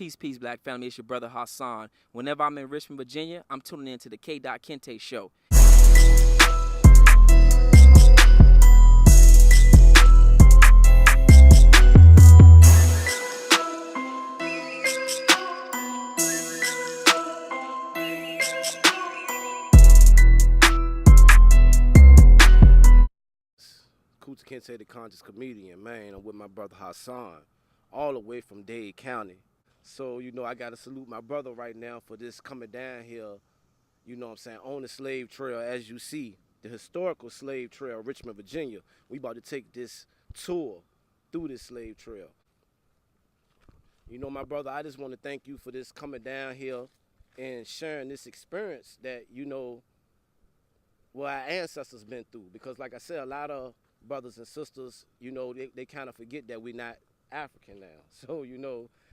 Peace, peace, black family. It's your brother Hassan. Whenever I'm in Richmond, Virginia, I'm tuning in to the K. Kente show. Kuta Kente, the conscious comedian, man. I'm with my brother Hassan, all the way from Dade County. So, I got to salute my brother right now for this coming down here, on the slave trail. As you see, the historical slave trail, Richmond, Virginia. We about to take this tour through this slave trail. My brother, I just want to thank you for this coming down here and sharing this experience that, our ancestors been through. Because like I said, a lot of brothers and sisters, they kind of forget that we're not African now. So,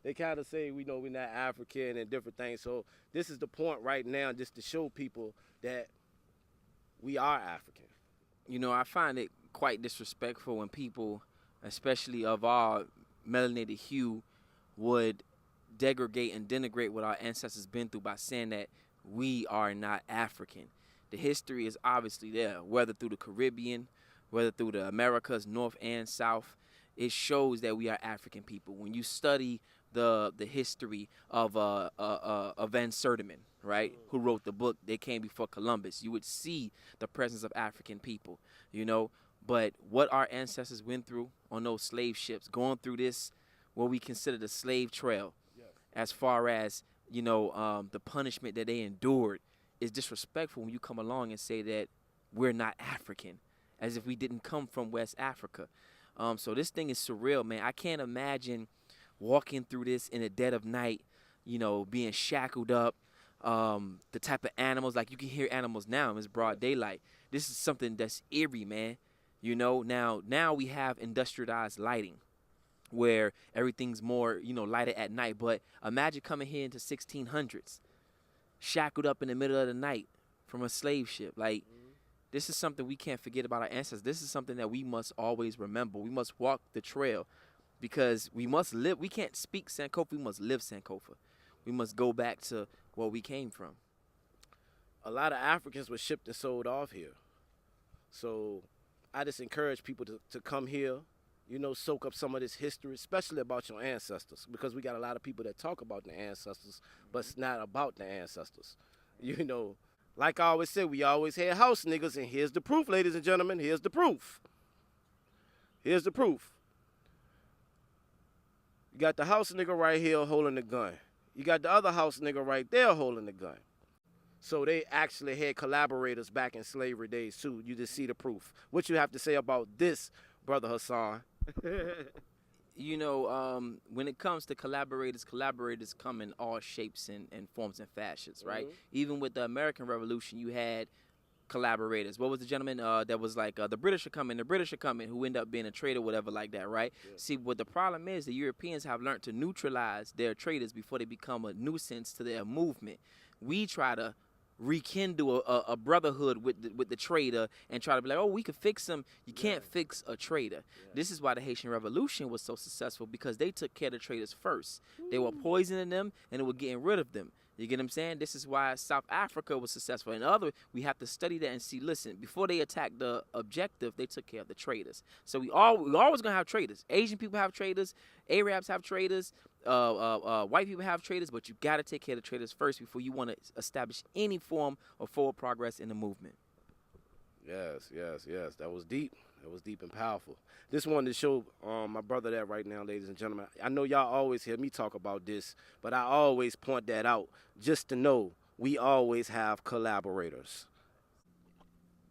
they kind of say, we're not African and different things. So this is the point right now, just to show people that we are African. I find it quite disrespectful when people, especially of our melanated hue, would degrade and denigrate what our ancestors been through by saying that we are not African. The history is obviously there, whether through the Caribbean, whether through the Americas, North and South. It shows that we are African people. When you study the history of Van Sertiman, right, who wrote the book They Came Before Columbus, you would see the presence of African people, But what our ancestors went through on those slave ships, going through this, what we consider the slave trail, as far as, the punishment that they endured, is disrespectful when you come along and say that we're not African, as if we didn't come from West Africa. So this thing is surreal, man. I can't imagine walking through this in the dead of night, being shackled up, the type of animals, like you can hear animals now, it's broad daylight. This is something that's eerie, man. Now we have industrialized lighting where everything's more, lighted at night. But imagine coming here into 1600s, shackled up in the middle of the night from a slave ship. Like, this is something we can't forget about our ancestors. This is something that we must always remember. We must walk the trail because we must live. We can't speak Sankofa. We must live Sankofa. We must go back to where we came from. A lot of Africans were shipped and sold off here. So I just encourage people to come here, soak up some of this history, especially about your ancestors, because we got a lot of people that talk about the ancestors, but it's not about the ancestors. Like I always said, we always had house niggas, and here's the proof, ladies and gentlemen. Here's the proof. Here's the proof. You got the house nigga right here holding the gun. You got the other house nigga right there holding the gun. So they actually had collaborators back in slavery days, too. You just see the proof. What you have to say about this, Brother Hassan? When it comes to collaborators come in all shapes and forms and fashions, right? Even with the American Revolution, you had collaborators. What was the gentleman that was like, the British are coming, who end up being a traitor, whatever like that, right? Yeah. See, what the problem is, the Europeans have learned to neutralize their traitors before they become a nuisance to their movement. We try to rekindle a brotherhood with the traitor and try to be like, oh, we could fix him. You can't fix a traitor. This is why the Haitian Revolution was so successful, because they took care of the traitors first. They were poisoning them and they were getting rid of them. You get what I'm saying? This is why South Africa was successful. We have to study that and see, listen, before they attacked the objective, they took care of the traitors. So we always going to have traitors. Asian people have traitors. Arabs have traitors. White people have traitors, but you got to take care of the traitors first before you want to establish any form of forward progress in the movement. Yes. That was deep. That was deep and powerful. Just wanted to show my brother that right now, ladies and gentlemen. I know y'all always hear me talk about this, but I always point that out just to know we always have collaborators.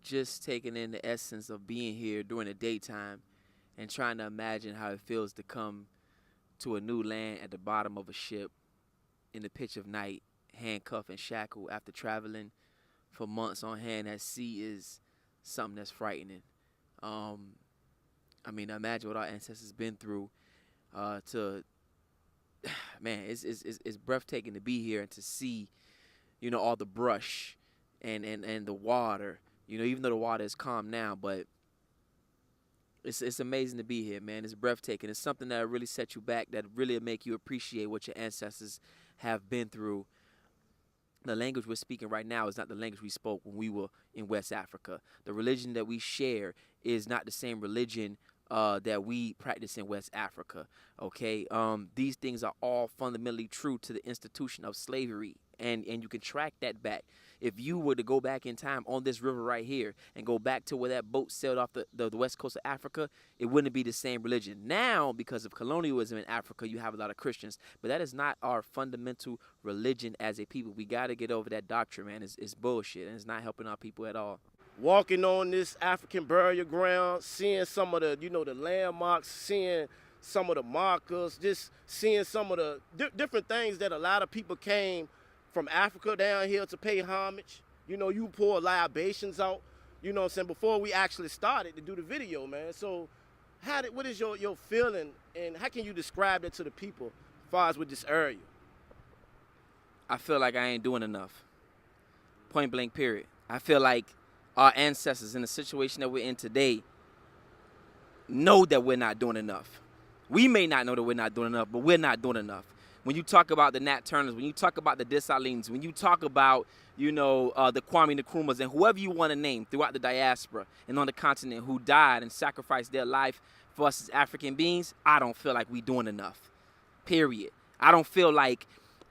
Just taking in the essence of being here during the daytime and trying to imagine how it feels to come to a new land at the bottom of a ship in the pitch of night, handcuffed and shackled after traveling for months on hand at sea is something that's frightening. Imagine what our ancestors been through. It's breathtaking to be here and to see, all the brush and the water. Even though the water is calm now, but It's amazing to be here, man. It's breathtaking. It's something that really set you back, that really make you appreciate what your ancestors have been through. The language we're speaking right now is not the language we spoke when we were in West Africa. The religion that we share is not the same religion that we practice in West Africa. Okay, these things are all fundamentally true to the institution of slavery, and you can track that back. If you were to go back in time on this river right here and go back to where that boat sailed off the west coast of Africa, it wouldn't be the same religion. Now, because of colonialism in Africa, you have a lot of Christians, but that is not our fundamental religion as a people. We got to get over that doctrine, man. It's bullshit, and it's not helping our people at all. Walking on this African burial ground, seeing some of the, the landmarks, seeing some of the markers, just seeing some of the different things that a lot of people came from Africa down here to pay homage. You pour libations out, what I'm saying, before we actually started to do the video, man. So what is your feeling, and how can you describe it to the people as far as with this area? I feel like I ain't doing enough. Point blank, period. I feel like our ancestors in the situation that we're in today know that we're not doing enough. We may not know that we're not doing enough, but we're not doing enough. When you talk about the Nat Turners, when you talk about the Dessalines, when you talk about, the Kwame Nkrumahs and whoever you want to name throughout the diaspora and on the continent who died and sacrificed their life for us as African beings, I don't feel like we're doing enough, period. I don't feel like,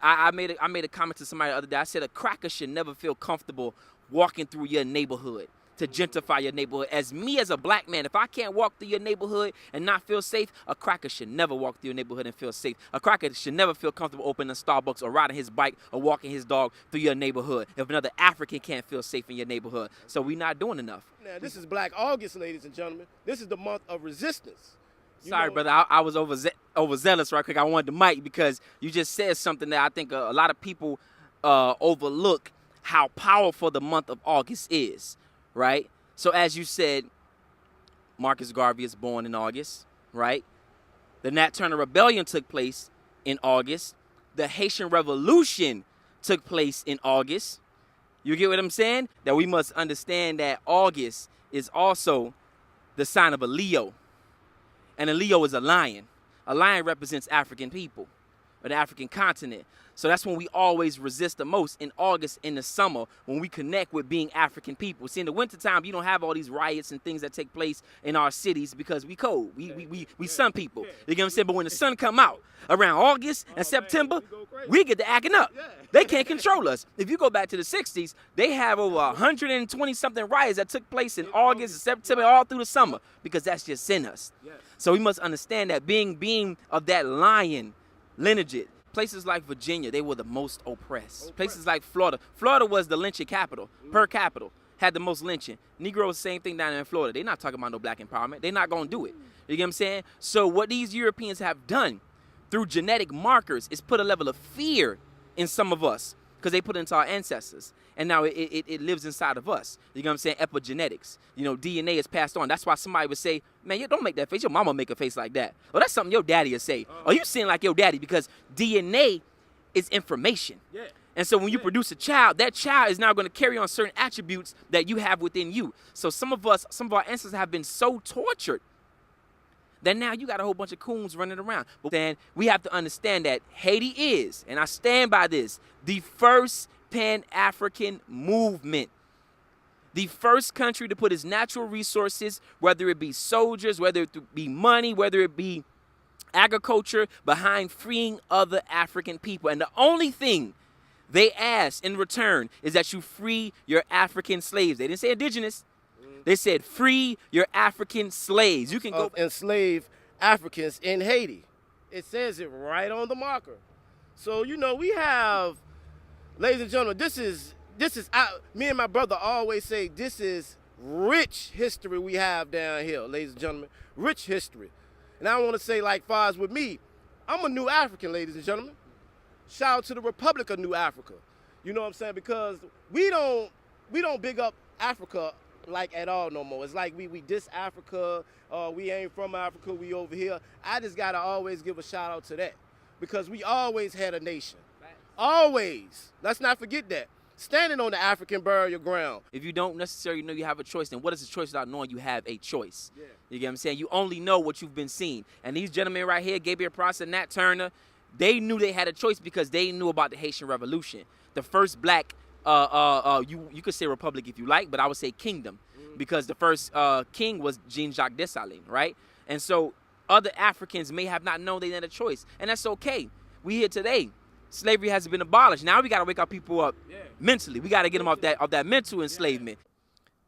I made a comment to somebody the other day. I said a cracker should never feel comfortable walking through your neighborhood to gentrify your neighborhood. As a black man, if I can't walk through your neighborhood and not feel safe, a cracker should never walk through your neighborhood and feel safe. A cracker should never feel comfortable opening a Starbucks or riding his bike or walking his dog through your neighborhood if another African can't feel safe in your neighborhood. So we're not doing enough. Now, this is Black August, ladies and gentlemen. This is the month of resistance. Sorry, brother, I was overzealous right quick. I wanted the mic because you just said something that I think a lot of people overlook how powerful the month of August is, right? So as you said, Marcus Garvey is born in August, right? The Nat Turner Rebellion took place in August. The Haitian Revolution took place in August. You get what I'm saying? That we must understand that August is also the sign of a Leo. And a Leo is a lion. A lion represents African people or the African continent. So that's when we always resist the most, in August, in the summer, when we connect with being African people. See, in the wintertime, you don't have all these riots and things that take place in our cities because we cold. We sun people. You get what I'm saying? But when the sun come out around August and September, we get to acting up. They can't control us. If you go back to the 60s, they have over 120-something riots that took place in August and September, all through the summer, because that's just in us. So we must understand that being of that lion lineage. Places like Virginia, they were the most oppressed. Places like Florida. Florida was the lynching capital, per capita, had the most lynching. Negroes, same thing down in Florida. They're not talking about no black empowerment. They're not going to do it. You get what I'm saying? So what these Europeans have done through genetic markers is put a level of fear in some of us because they put it into our ancestors. And now it lives inside of us. You know what I'm saying? Epigenetics. DNA is passed on. That's why somebody would say, man, you don't make that face. Your mama make a face like that. Well, that's something your daddy would say. Or you seem like your daddy, because DNA is information. And so when you produce a child, that child is now going to carry on certain attributes that you have within you. So some of our ancestors have been so tortured that now you got a whole bunch of coons running around. But then we have to understand that Haiti is, and I stand by this, the first Pan-African movement. The first country to put its natural resources, whether it be soldiers, whether it be money, whether it be agriculture, behind freeing other African people. And the only thing they asked in return is that you free your African slaves. They didn't say indigenous. They said free your African slaves. You can go enslave Africans in Haiti. It says it right on the marker. So, we have, ladies and gentlemen, this is me and my brother always say this is rich history we have down here, ladies and gentlemen. Rich history. And I want to say, like far as with me, I'm a new African, ladies and gentlemen. Shout out to the Republic of New Africa. You know what I'm saying? Because we don't big up Africa like at all no more. It's like we diss Africa, we ain't from Africa, we over here. I just gotta always give a shout out to that, because we always had a nation. Always. Let's not forget that. standing on the African burial ground. If you don't necessarily know you have a choice, then what is a choice without knowing you have a choice? Yeah. You get what I'm saying? You only know what you've been seeing. And these gentlemen right here, Gabriel Prosser, Nat Turner, they knew they had a choice because they knew about the Haitian Revolution. The first black, you could say republic if you like, but I would say kingdom. Because the first king was Jean-Jacques Dessalines, right? And so other Africans may have not known they had a choice. And that's okay. We here today. Slavery has been abolished. Now we got to wake our people up mentally. We got to get them off that mental enslavement.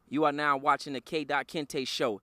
You are now watching the K. Kente Show.